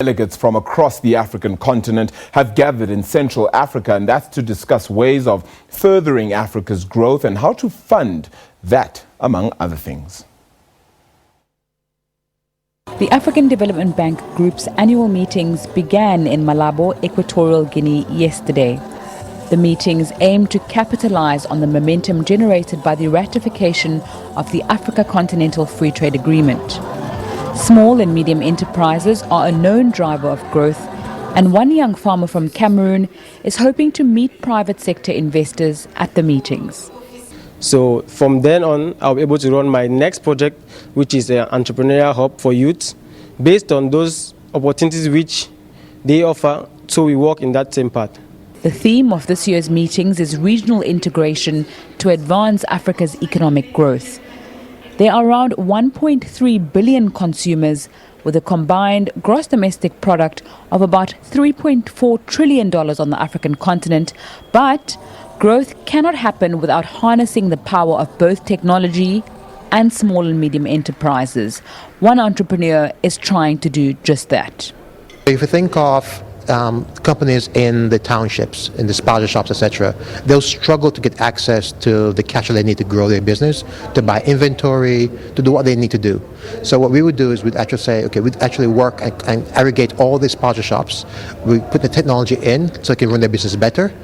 Delegates from across the African continent have gathered in Central Africa, and that's to discuss ways of furthering Africa's growth and how to fund that, among other things. The African Development Bank Group's annual meetings began in Malabo, Equatorial Guinea yesterday. The meetings aim to capitalize on the momentum generated by the ratification of the Africa Continental Free Trade Agreement. Small and medium enterprises are a known driver of growth, and one young farmer from Cameroon is hoping to meet private sector investors at the meetings. So from then on, I'll be able to run my next project, which is an entrepreneurial hub for youth, based on those opportunities which they offer, so we work in that same path. The theme of this year's meetings is regional integration to advance Africa's economic growth. There are around 1.3 billion consumers with a combined gross domestic product of about $3.4 trillion on the African continent, but growth cannot happen without harnessing the power of both technology and small and medium enterprises. One entrepreneur is trying to do just that. If you think of companies in the townships, in the spaza shops, etc., they'll struggle to get access to the cash that they need to grow their business, to buy inventory, to do what they need to do. So what we would do is we'd actually say, okay, we'd actually work and aggregate all these spaza shops. We put the technology in so they can run their business better.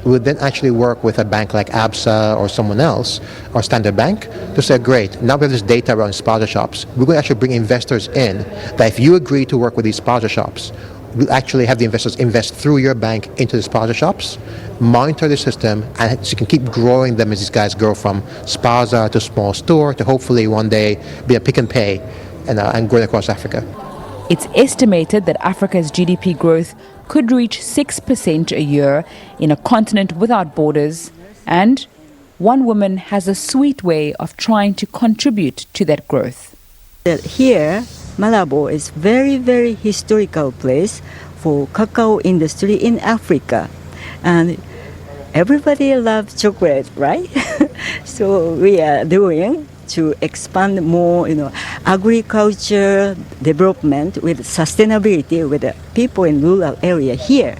We would then actually work with a bank like ABSA or someone else, or Standard Bank, to say, great, now we have this data around spaza shops. We're going to actually bring investors in, that if you agree to work with these spaza shops, we'll actually have the investors invest through your bank into the spaza shops, monitor the system, and so you can keep growing them as these guys grow from spaza to small store to hopefully one day be a pick and pay and grow across Africa. It's estimated that Africa's GDP growth could reach 6% a year in a continent without borders, and one woman has a sweet way of trying to contribute to that growth. Here, Malabo is very, very historical place for cacao industry in Africa, and everybody loves chocolate, right? So we are doing to expand more, agriculture development with sustainability with the people in rural area here.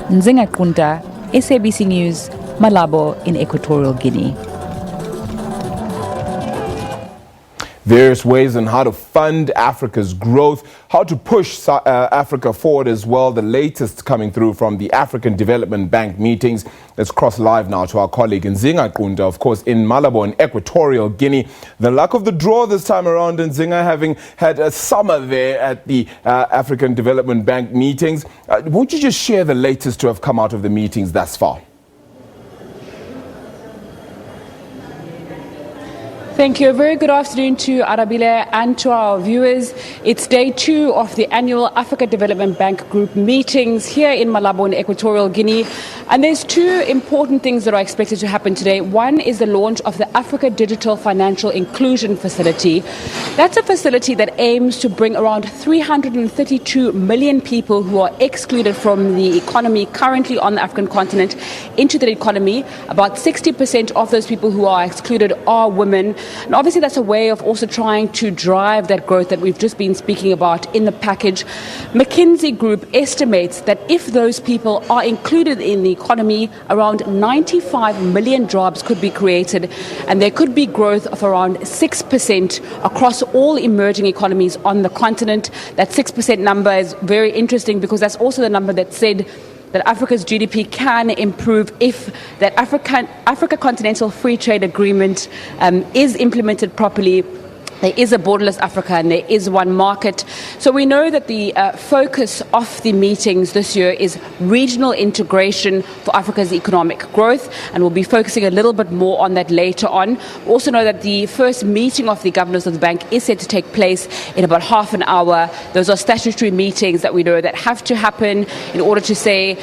Nzinga Qunta, SABC News, Malabo in Equatorial Guinea. Various ways on how to fund Africa's growth, how to push Africa forward as well. The latest coming through from the African Development Bank meetings. Let's cross live now to our colleague Nzinga Qunta, of course, in Malabo in Equatorial Guinea. The luck of the draw this time around, Nzinga, having had a summer there at the African Development Bank meetings. Won't you just share the latest to have come out of the meetings thus far? Thank you. A very good afternoon to Arabile and to our viewers. It's day 2 of the annual Africa Development Bank Group meetings here in Malabo in Equatorial Guinea. And there's 2 important things that are expected to happen today. One is the launch of the Africa Digital Financial Inclusion Facility. That's a facility that aims to bring around 332 million people who are excluded from the economy currently on the African continent into the economy. About 60% of those people who are excluded are women. And obviously that's a way of also trying to drive that growth that we've just been speaking about in the package. McKinsey Group estimates that if those people are included in the economy, around 95 million jobs could be created, and there could be growth of around 6% across all emerging economies on the continent. That 6% number is very interesting because that's also the number that said that Africa's GDP can improve if that Africa Continental Free Trade Agreement is implemented properly. There is a borderless Africa and there is one market. So we know that the focus of the meetings this year is regional integration for Africa's economic growth, and we'll be focusing a little bit more on that later on. We also know that the first meeting of the governors of the bank is set to take place in about half an hour. Those are statutory meetings that we know that have to happen in order to say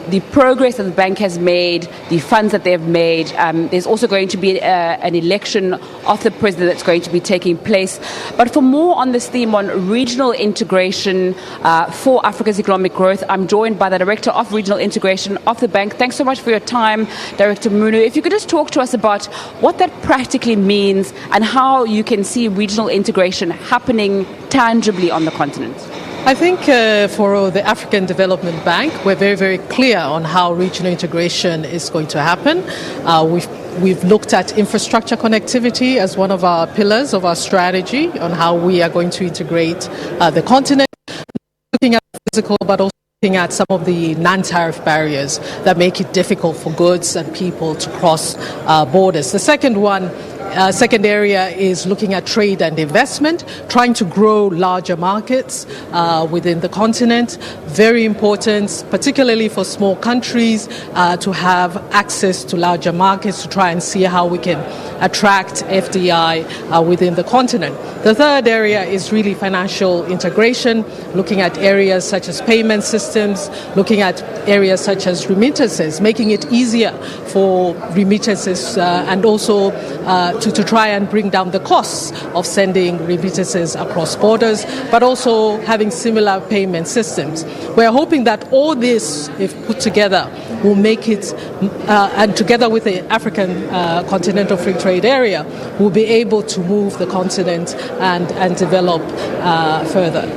the progress that the bank has made, the funds that they have made. There's also going to be an election of the president that's going to be taking place. But for more on this theme on regional integration for Africa's economic growth, I'm joined by the Director of Regional Integration of the bank. Thanks so much for your time, Director Munu. If you could just talk to us about what that practically means and how you can see regional integration happening tangibly on the continent. I think for the African Development Bank, we're very, very clear on how regional integration is going to happen. We've looked at infrastructure connectivity as one of our pillars of our strategy on how we are going to integrate the continent, looking at physical but also looking at some of the non-tariff barriers that make it difficult for goods and people to cross borders. The second area is looking at trade and investment, trying to grow larger markets within the continent. Very important, particularly for small countries, to have access to larger markets to try and see how we can attract FDI within the continent. The third area is really financial integration, looking at areas such as payment systems, looking at areas such as remittances, making it easier for remittances and also to try and bring down the costs of sending remittances across borders, but also having similar payment systems. We're hoping that all this, if put together, will make it, and together with the African Continental Free Trade Area, will be able to move the continent and develop further.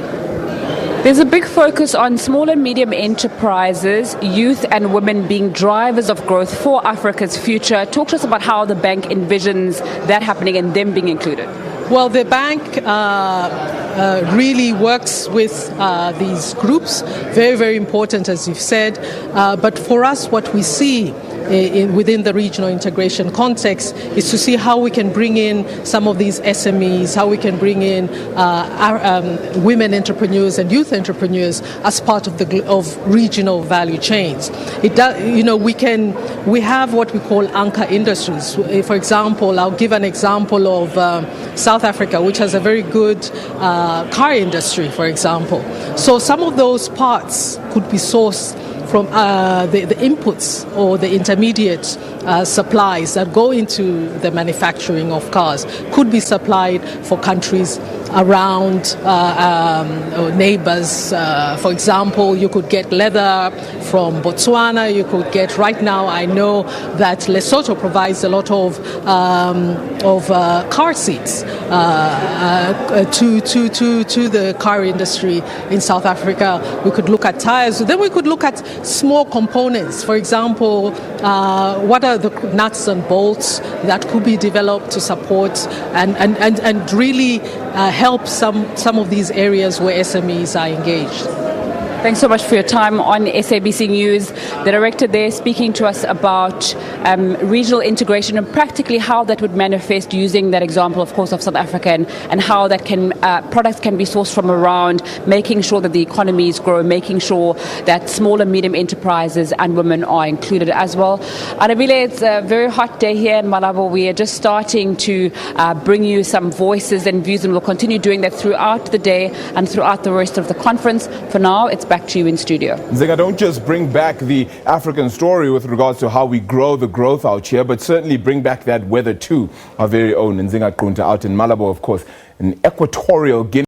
There's a big focus on small and medium enterprises, youth and women being drivers of growth for Africa's future. Talk to us about how the bank envisions that happening and them being included. Well, the bank really works with these groups. Very, very important, as you've said. But for us, what we see within the regional integration context is to see how we can bring in some of these SMEs, how we can bring in women entrepreneurs and youth entrepreneurs as part of regional value chains. We have what we call anchor industries. For example, I'll give an example of South Africa, which has a very good car industry, for example. So some of those parts could be sourced from the inputs or the intermediate supplies that go into the manufacturing of cars could be supplied for countries around neighbors. For example, you could get leather from Botswana. You could get, right now I know that Lesotho provides a lot of car seats to the car industry in South Africa. We could look at tires. Then we could look at small components. For example, what are the nuts and bolts that could be developed to support and really help some of these areas where SMEs are engaged. Thanks so much for your time on SABC News. The director there speaking to us about regional integration and practically how that would manifest, using that example, of course, of South Africa and how that products can be sourced from around, making sure that the economies grow, making sure that small and medium enterprises and women are included as well. Arabile, it's a very hot day here in Malabo. We are just starting to bring you some voices and views, and we'll continue doing that throughout the day and throughout the rest of the conference. For now, it's back to you in studio. Nzinga, don't just bring back the African story with regards to how we grow the growth out here, but certainly bring back that weather too. Our very own Nzinga Qunta out in Malabo, of course, in Equatorial Guinea.